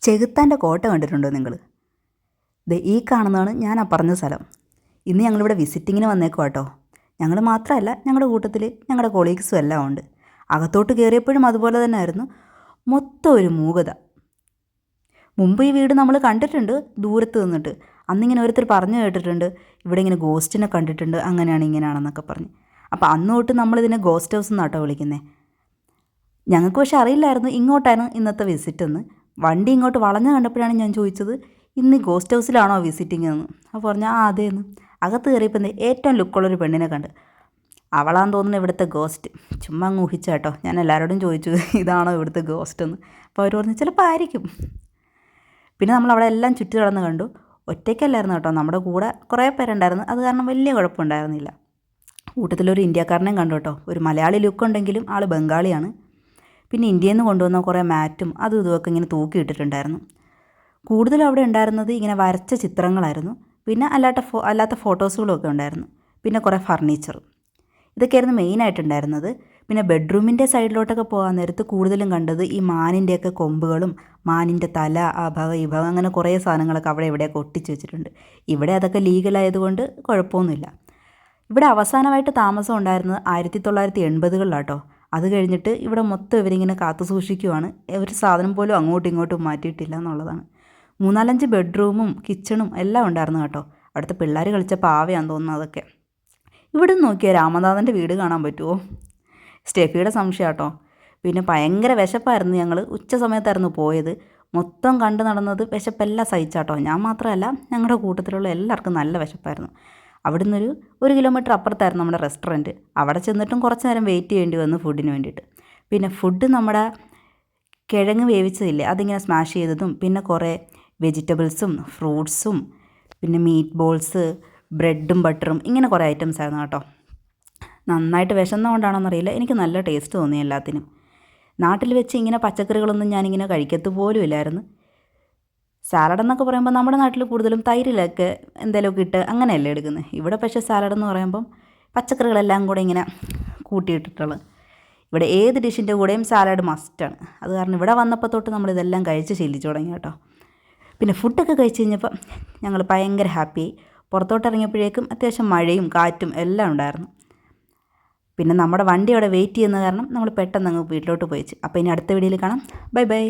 ചെകുത്താൻ്റെ കോട്ട കണ്ടിട്ടുണ്ടോ നിങ്ങൾ? ദേ ഈ കാണുന്നതാണ് ഞാൻ ആ പറഞ്ഞ സ്ഥലം. ഇന്ന് ഞങ്ങളിവിടെ വിസിറ്റിങ്ങിന് വന്നേക്കും കേട്ടോ. ഞങ്ങൾ മാത്രമല്ല, ഞങ്ങളുടെ കൂട്ടത്തിൽ ഞങ്ങളുടെ കൊളീഗ്സും എല്ലാം ഉണ്ട്. അകത്തോട്ട് കയറിയപ്പോഴും അതുപോലെ തന്നെ ആയിരുന്നു. മൊത്തം ഒരു മൂകത. മുമ്പ് ഈ വീട് നമ്മൾ കണ്ടിട്ടുണ്ട് ദൂരത്ത് നിന്നിട്ട്. അന്നിങ്ങനെ ഓരോരുത്തർ പറഞ്ഞു കേട്ടിട്ടുണ്ട്, ഇവിടെ ഇങ്ങനെ ഗോസ്റ്റിനെ കണ്ടിട്ടുണ്ട്, അങ്ങനെയാണ് ഇങ്ങനെയാണെന്നൊക്കെ പറഞ്ഞ്. അപ്പോൾ അന്ന് തൊട്ട് നമ്മളിതിനെ ഗോസ്റ്റ് ഹൗസ് എന്നാട്ടോ വിളിക്കുന്നത്. ഞങ്ങൾക്ക് പക്ഷേ അറിയില്ലായിരുന്നു ഇങ്ങോട്ടാണ് ഇന്നത്തെ വിസിറ്റ് എന്ന്. വണ്ടി ഇങ്ങോട്ട് വളഞ്ഞ് കണ്ടപ്പോഴാണ് ഞാൻ ചോദിച്ചത്, ഇന്ന് ഗോസ്റ്റ് ഹൗസിലാണോ വിസിറ്റിംഗ് എന്ന്. അപ്പോൾ പറഞ്ഞാൽ അതേന്ന്. അകത്ത് കയറിയപ്പോൾ ഏറ്റവും ലുക്കുള്ളൊരു പെണ്ണിനെ കണ്ട്. അവളാന്ന് തോന്നുന്നു ഇവിടുത്തെ ഗോസ്റ്റ്. ചുമ്മാ അങ്ങ് ഊഹിച്ച കേട്ടോ. ഞാൻ എല്ലാവരോടും ചോദിച്ചു, ഇതാണോ ഇവിടുത്തെ ഗോസ്റ്റ് എന്ന്. അപ്പോൾ അവർ പറഞ്ഞു ചിലപ്പോൾ ആയിരിക്കും. പിന്നെ നമ്മൾ അവിടെ എല്ലാം ചുറ്റി നടന്ന് കണ്ടു. ഒറ്റയ്ക്കല്ലായിരുന്നു കേട്ടോ, നമ്മുടെ കൂടെ കുറേ പേരുണ്ടായിരുന്നു. അത് കാരണം വലിയ കുഴപ്പമുണ്ടായിരുന്നില്ല. കൂട്ടത്തിലൊരു ഇന്ത്യക്കാരനെയും കണ്ടു കേട്ടോ. ഒരു മലയാളി ലുക്കുണ്ടെങ്കിലും ആൾ ബംഗാളിയാണ്. പിന്നെ ഇന്ത്യയിൽ നിന്ന് കൊണ്ടുവന്ന കുറേ മാറ്റും അതും ഇതുമൊക്കെ ഇങ്ങനെ തൂക്കിയിട്ടിട്ടുണ്ടായിരുന്നു. കൂടുതലും അവിടെ ഉണ്ടായിരുന്നത് ഇങ്ങനെ വരച്ച ചിത്രങ്ങളായിരുന്നു. പിന്നെ അല്ലാത്ത ഫോട്ടോസുകളൊക്കെ ഉണ്ടായിരുന്നു. പിന്നെ കുറേ ഫർണിച്ചർ, ഇതൊക്കെയായിരുന്നു മെയിനായിട്ടുണ്ടായിരുന്നത്. പിന്നെ ബെഡ്റൂമിൻ്റെ സൈഡിലോട്ടൊക്കെ പോകാൻ നേരത്ത് കൂടുതലും കണ്ടത് ഈ മാനിൻ്റെയൊക്കെ കൊമ്പുകളും മാനിൻ്റെ തല, ആ ഭാഗം ഈ ഭാഗം, അങ്ങനെ കുറേ സാധനങ്ങളൊക്കെ അവിടെ ഇവിടെയൊക്കെ ഒട്ടിച്ച് വെച്ചിട്ടുണ്ട്. ഇവിടെ അതൊക്കെ ലീഗലായതുകൊണ്ട് കുഴപ്പമൊന്നുമില്ല. ഇവിടെ അവസാനമായിട്ട് താമസം ഉണ്ടായിരുന്നത് 1980-കളിലാട്ടോ. അത് കഴിഞ്ഞിട്ട് ഇവിടെ മൊത്തം ഇവരിങ്ങനെ കാത്തു സൂക്ഷിക്കുവാണ്. ഒരു സാധനം പോലും അങ്ങോട്ടും ഇങ്ങോട്ടും മാറ്റിയിട്ടില്ല എന്നുള്ളതാണ്. 3-4 ബെഡ്റൂമും കിച്ചണും എല്ലാം ഉണ്ടായിരുന്നു കേട്ടോ. അവിടുത്തെ പിള്ളേർ കളിച്ച പാവയാന്ന് തോന്നുന്നു അതൊക്കെ. ഇവിടെ നിന്ന് നോക്കിയാൽ രാമനാഥൻ്റെ വീട് കാണാൻ പറ്റുമോ? സ്റ്റെഫിയുടെ സംശയം കേട്ടോ. പിന്നെ ഭയങ്കര വിശപ്പായിരുന്നു. ഞങ്ങൾ ഉച്ച സമയത്തായിരുന്നു പോയത്. മൊത്തം കണ്ടു നടന്നത് വിശപ്പെല്ലാം സഹിച്ചാട്ടോ. ഞാൻ മാത്രമല്ല, ഞങ്ങളുടെ കൂട്ടത്തിലുള്ള എല്ലാവർക്കും നല്ല വിശപ്പായിരുന്നു. അവിടെ നിന്നൊരു 1 കിലോമീറ്റർ അപ്പുറത്തായിരുന്നു നമ്മുടെ റെസ്റ്റോറൻറ്റ്. അവിടെ ചെന്നിട്ടും കുറച്ച് നേരം വെയിറ്റ് ചെയ്യേണ്ടി വന്നു ഫുഡിന് വേണ്ടിയിട്ട്. പിന്നെ ഫുഡ് നമ്മുടെ കിഴങ്ങ് വേവിച്ചതില്ലേ, അതിങ്ങനെ സ്മാഷ് ചെയ്തതും പിന്നെ കുറേ വെജിറ്റബിൾസും ഫ്രൂട്ട്സും പിന്നെ മീറ്റ് ബോൾസ്, ബ്രെഡും ബട്ടറും, ഇങ്ങനെ കുറേ ഐറ്റംസ് ആയിരുന്നു കേട്ടോ. നന്നായിട്ട് വിശന്നുകൊണ്ടാണോന്നറിയില്ല, എനിക്ക് നല്ല ടേസ്റ്റ് തോന്നി എല്ലാത്തിനും. നാട്ടിൽ വെച്ച് ഇങ്ങനെ പച്ചക്കറികളൊന്നും ഞാനിങ്ങനെ കഴിക്കത്ത് പോലും ഇല്ലായിരുന്നു. സാലഡ് എന്നൊക്കെ പറയുമ്പോൾ നമ്മുടെ നാട്ടിൽ കൂടുതലും തൈരിലൊക്കെ എന്തെങ്കിലുമൊക്കെ ഇട്ട് അങ്ങനെയല്ലേ എടുക്കുന്നത്. ഇവിടെ പക്ഷേ സാലഡ് എന്ന് പറയുമ്പം പച്ചക്കറികളെല്ലാം കൂടെ ഇങ്ങനെ കൂട്ടിയിട്ടിട്ടുള്ളത്. ഇവിടെ ഏത് ഡിഷിൻ്റെ കൂടെയും സാലഡ് മസ്റ്റാണ്. അത് കാരണം ഇവിടെ വന്നപ്പോൾ തൊട്ട് നമ്മളിതെല്ലാം കഴിച്ച് ശീലിച്ചു തുടങ്ങി കേട്ടോ. പിന്നെ ഫുഡൊക്കെ കഴിച്ച് കഴിഞ്ഞപ്പോൾ ഞങ്ങൾ ഭയങ്കര ഹാപ്പിയായി. പുറത്തോട്ടിറങ്ങിയപ്പോഴേക്കും അത്യാവശ്യം മഴയും കാറ്റും എല്ലാം ഉണ്ടായിരുന്നു. പിന്നെ നമ്മുടെ വണ്ടി അവിടെ വെയിറ്റ് ചെയ്യുന്ന കാരണം നമ്മൾ പെട്ടെന്ന് അങ്ങ് വീട്ടിലോട്ട് പോയിച്ച്. അപ്പോൾ ഇനി അടുത്ത വീഡിയോയിൽ കാണാം. Bye bye.